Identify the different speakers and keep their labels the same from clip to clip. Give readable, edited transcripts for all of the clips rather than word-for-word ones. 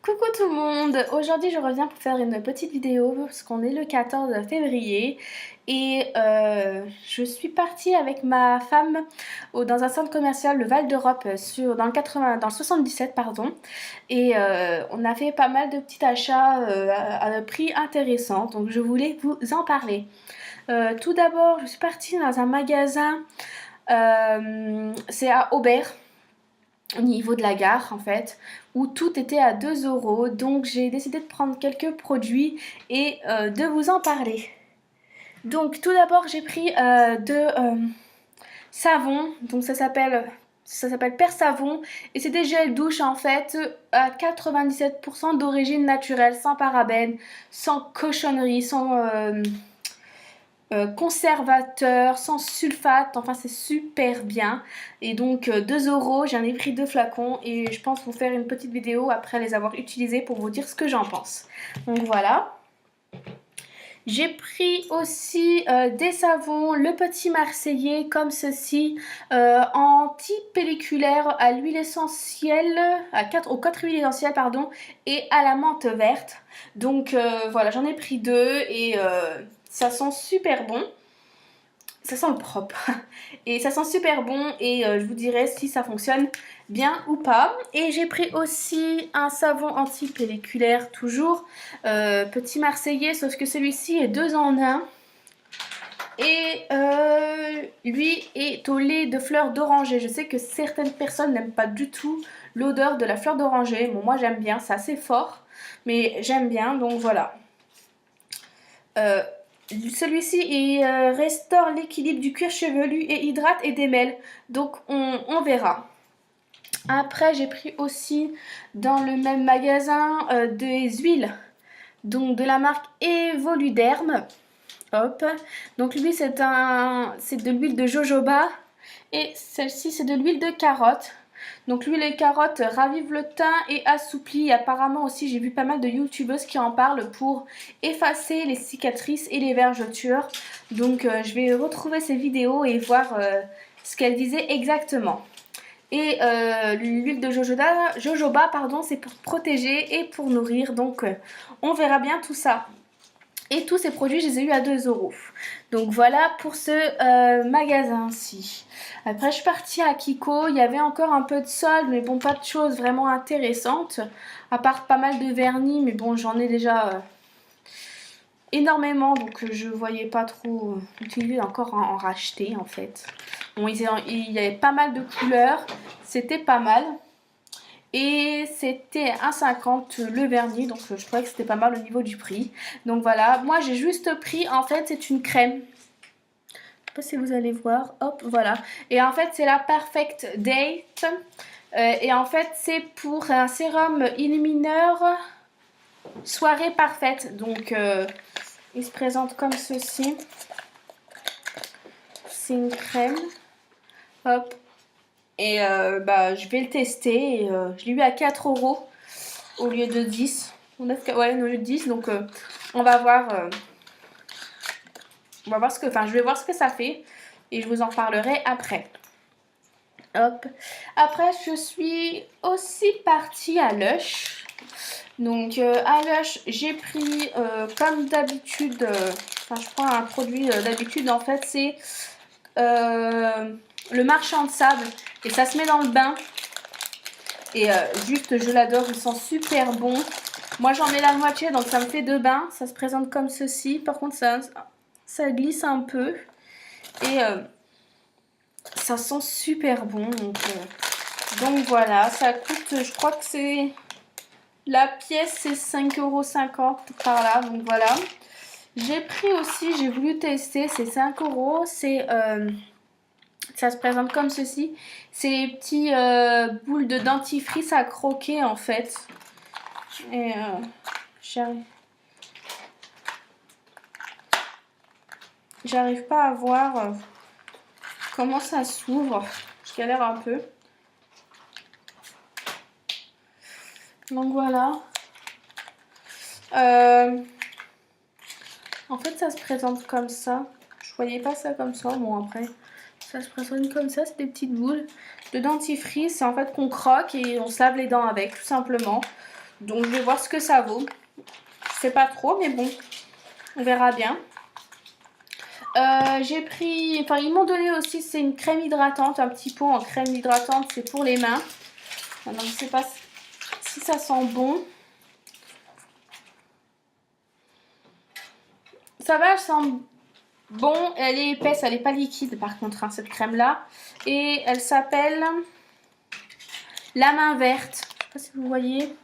Speaker 1: Coucou tout le monde, aujourd'hui je reviens pour faire une petite vidéo parce qu'on est le 14 février et je suis partie avec ma femme dans un centre commercial le Val d'Europe dans le 77 pardon, et on a fait pas mal de petits achats à un prix intéressant, donc je voulais vous en parler. Tout d'abord je suis partie dans un magasin, c'est à Aubert, au niveau de la gare en fait, où tout était à 2 euros. Donc j'ai décidé de prendre quelques produits et de vous en parler. Donc tout d'abord j'ai pris savon, donc ça s'appelle Persavon et c'est des gels douche en fait à 97% d'origine naturelle, sans parabènes, sans cochonnerie, sans conservateur, sans sulfate, enfin c'est super bien. Et donc 2 euros, j'en ai pris 2 flacons et je pense vous faire une petite vidéo après les avoir utilisés pour vous dire ce que j'en pense. Donc voilà. J'ai pris aussi des savons, le petit marseillais comme ceci, anti-pelliculaire à l'huile essentielle, aux 4 huiles essentielles pardon, et à la menthe verte. Donc voilà, j'en ai pris 2 et ça sent super bon. Ça sent le propre et ça sent super bon et je vous dirai si ça fonctionne bien ou pas. Et j'ai pris aussi un savon anti-pelliculaire toujours, petit marseillais, sauf que celui-ci est 2 en 1 et lui est au lait de fleur d'oranger. Je sais que certaines personnes n'aiment pas du tout l'odeur de la fleur d'oranger. Bon, moi j'aime bien, c'est assez fort mais j'aime bien, donc voilà. Celui-ci restaure l'équilibre du cuir chevelu et hydrate et démêle. Donc on verra. Après j'ai pris aussi dans le même magasin des huiles. Donc de la marque Evoluderm. Hop. Donc lui c'est de l'huile de jojoba. Et celle-ci c'est de l'huile de carotte. Donc l'huile de carotte ravive le teint et assouplit. Apparemment aussi j'ai vu pas mal de youtubeuses qui en parlent pour effacer les cicatrices et les vergetures. Donc je vais retrouver ces vidéos et voir ce qu'elles disaient exactement. Et l'huile de jojoba pardon, c'est pour protéger et pour nourrir. Donc on verra bien tout ça. Et tous ces produits, je les ai eu à 2 euros. Donc voilà pour ce magasin-ci. Après, je suis partie à Kiko. Il y avait encore un peu de solde, mais bon, pas de choses vraiment intéressantes. À part pas mal de vernis, mais bon, j'en ai déjà énormément. Donc je voyais pas trop utiliser encore en racheter, en fait. Bon, il y avait pas mal de couleurs. C'était pas mal. Et c'était 1,50 le vernis, donc je trouvais que c'était pas mal au niveau du prix. Donc voilà, moi j'ai juste pris, en fait c'est une crème. Je sais pas si vous allez voir, hop, voilà. Et en fait c'est la Perfect Date. Et en fait c'est pour un sérum illumineur soirée parfaite. Donc il se présente comme ceci. C'est une crème. Hop. Et je vais le tester. Et, je l'ai eu à 4 euros au lieu de 10. Ouais, au lieu de 10. Donc on va voir. On va voir ce que. Enfin, je vais voir ce que ça fait. Et je vous en parlerai après. Hop. Après, je suis aussi partie à Lush. Donc à Lush, j'ai pris comme d'habitude. Enfin, je prends un produit d'habitude. En fait, c'est le marchand de sable. Et ça se met dans le bain. Et juste, je l'adore. Il sent super bon. Moi, j'en mets la moitié, donc ça me fait 2 bains. Ça se présente comme ceci. Par contre, ça glisse un peu. Et ça sent super bon. Donc voilà, ça coûte, je crois que c'est... La pièce, c'est 5,50 € par là. Donc voilà. J'ai pris aussi, j'ai voulu tester, c'est 5 €. C'est... ça se présente comme ceci. C'est les petits boules de dentifrice à croquer en fait. Et j'arrive pas à voir comment ça s'ouvre. Je galère un peu. Donc voilà. En fait ça se présente comme ça. Je voyais pas ça comme ça. Bon après ça se présente comme ça. C'est des petites boules de dentifrice. C'est en fait qu'on croque et on se lave les dents avec tout simplement. Donc je vais voir ce que ça vaut. Je sais pas trop, mais bon, on verra bien. J'ai pris, enfin ils m'ont donné aussi, c'est une crème hydratante, un petit pot en crème hydratante, c'est pour les mains. Alors je sais pas si ça sent bon. Ça va, elle sent bon, elle est épaisse, elle n'est pas liquide par contre, hein, cette crème là. Et elle s'appelle la main verte. Je sais pas si vous voyez.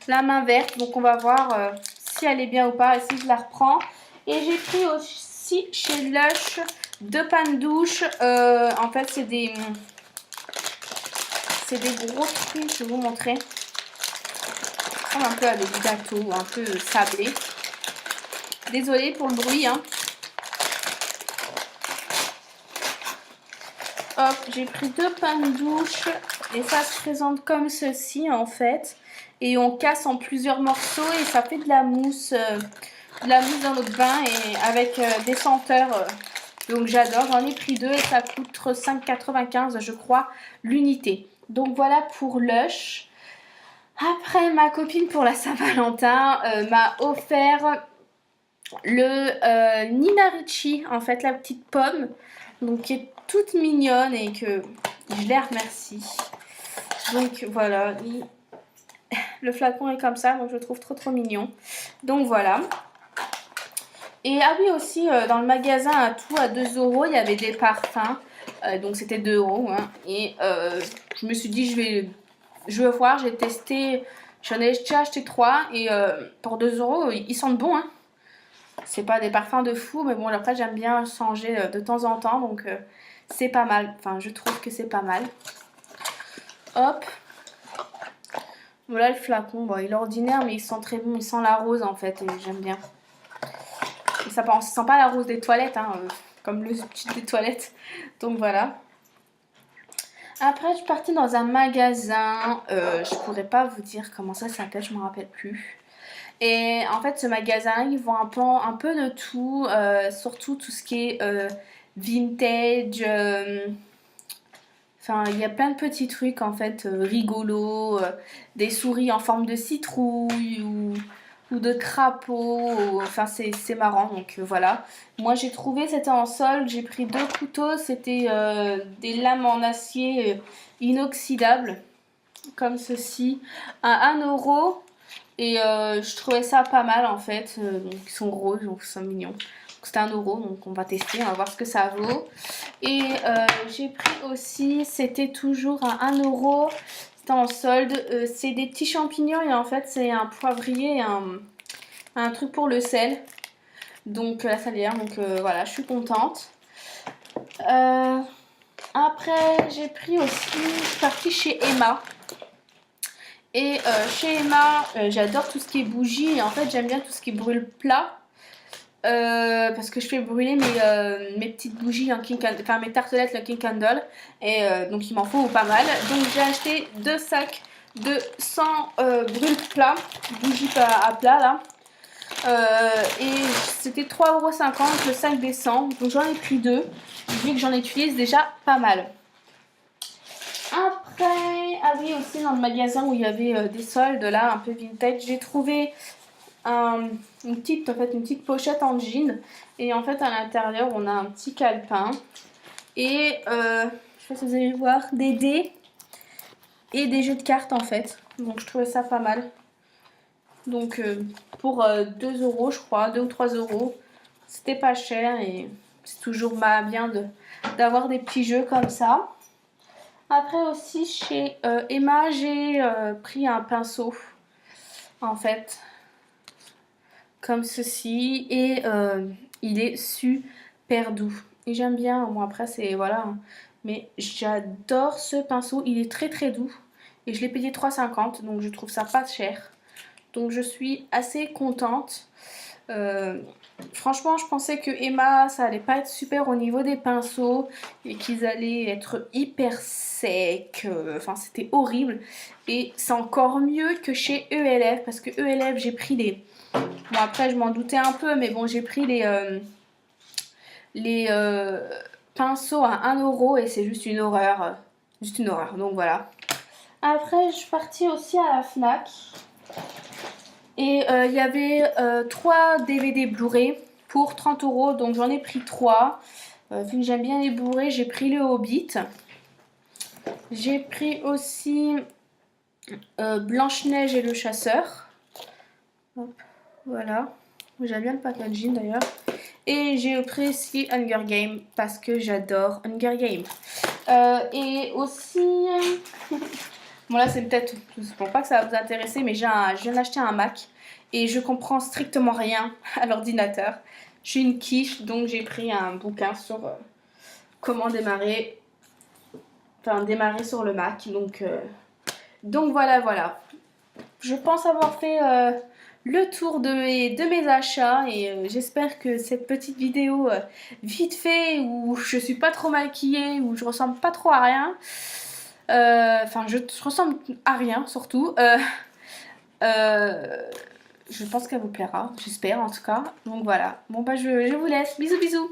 Speaker 1: La main verte, donc on va voir si elle est bien ou pas et si je la reprends. Et j'ai pris aussi chez Lush 2 pans de douche. En fait c'est des gros trucs, je vais vous montrer. Ça ressemble un peu à des gâteaux, un peu sablés. Désolée pour le bruit, hein. Hop, j'ai pris 2 pains de douche et ça se présente comme ceci en fait. Et on casse en plusieurs morceaux et ça fait de la mousse dans notre bain et avec des senteurs. Donc j'adore, j'en ai pris 2 et ça coûte 5,95 je crois l'unité. Donc voilà pour Lush. Après ma copine pour la Saint-Valentin m'a offert le Nina Ricci, en fait la petite pomme, donc qui est toute mignonne et que je les remercie. Donc voilà, le flacon est comme ça, donc je le trouve trop mignon. Donc voilà. Et ah oui aussi, dans le magasin à tout à 2 €, il y avait des parfums. Donc c'était 2 €. Hein, et je me suis dit, je vais voir, j'ai testé. J'en ai déjà acheté 3 et pour 2 €, ils sentent bon. Hein. C'est pas des parfums de fou, mais bon, après j'aime bien changer de temps en temps, donc c'est pas mal. Enfin, je trouve que c'est pas mal. Hop. Voilà le flacon, bon, il est ordinaire, mais il sent très bon. Il sent la rose en fait, et j'aime bien. Et ça sent pas la rose des toilettes, hein, comme le petit des toilettes. Donc voilà. Après, je suis partie dans un magasin. Je pourrais pas vous dire comment ça s'appelle, je me rappelle plus. Et en fait, ce magasin, ils vendent un peu de tout, surtout tout ce qui est vintage. Enfin, il y a plein de petits trucs en fait rigolos, des souris en forme de citrouille ou de crapauds. Enfin, c'est marrant. Donc voilà. Moi, j'ai trouvé, c'était en solde. J'ai pris 2 couteaux. C'était des lames en acier inoxydable, comme ceci, à 1 €. Et je trouvais ça pas mal en fait. Donc ils sont roses, donc ils sont mignons. C'était 1 €, donc on va tester, on va voir ce que ça vaut. Et j'ai pris aussi, c'était toujours à 1 €. C'était en solde. C'est des petits champignons et en fait c'est un poivrier et un truc pour le sel. Donc la salière, donc voilà, je suis contente. Après j'ai pris aussi, je suis partie chez Emma. Et chez Emma, j'adore tout ce qui est bougies. Et en fait, j'aime bien tout ce qui brûle plat. Parce que je fais brûler mes petites bougies, enfin mes tartelettes Lucky Candle. Et donc, il m'en faut pas mal. Donc, j'ai acheté 2 sacs de 100 brûle plat, bougies à plat là. Et c'était 3,50 € le sac des 100. Donc, j'en ai pris 2. Vu que j'en utilise déjà pas mal. Après, ah oui, aussi dans le magasin où il y avait des soldes là, un peu vintage, j'ai trouvé une petite pochette en jean. Et en fait, à l'intérieur, on a un petit calepin. Et je sais pas si vous allez voir, des dés et des jeux de cartes en fait. Donc, je trouvais ça pas mal. Donc, pour 2 € je crois, 2 ou 3 €, c'était pas cher et c'est toujours bien d'avoir des petits jeux comme ça. Après aussi chez Emma, j'ai pris un pinceau en fait comme ceci et il est super doux et j'aime bien. Bon après c'est voilà, hein, mais j'adore ce pinceau, il est très doux et je l'ai payé 3,50 donc je trouve ça pas cher. Donc je suis assez contente. Franchement, je pensais que Emma, ça allait pas être super au niveau des pinceaux et qu'ils allaient être hyper secs. Enfin, c'était horrible. Et c'est encore mieux que chez ELF parce que ELF, j'ai pris les. Bon, après, je m'en doutais un peu, mais bon, j'ai pris les pinceaux à 1 € et c'est juste une horreur. Juste une horreur. Donc voilà. Après, je suis partie aussi à la Fnac. Et il y avait 3 DVD Blu-ray pour 30 euros, donc j'en ai pris 3. Vu que j'aime bien les Blu-ray, j'ai pris le Hobbit. J'ai pris aussi Blanche-Neige et le Chasseur. Hop, voilà. J'aime bien le packaging d'ailleurs. Et j'ai pris aussi Hunger Games parce que j'adore Hunger Games. Et aussi... bon là c'est peut-être... Je pense pas que ça va vous intéresser, mais je viens d'acheter un Mac. Et je comprends strictement rien à l'ordinateur. Je suis une quiche, donc j'ai pris un bouquin sur comment démarrer. Enfin, démarrer sur le Mac. Donc voilà. Je pense avoir fait le tour de mes achats et j'espère que cette petite vidéo vite fait où je suis pas trop maquillée, où je ressemble pas trop à rien, enfin je ressemble à rien surtout, je pense qu'elle vous plaira, j'espère en tout cas. Donc voilà, bon bah je vous laisse, bisous bisous.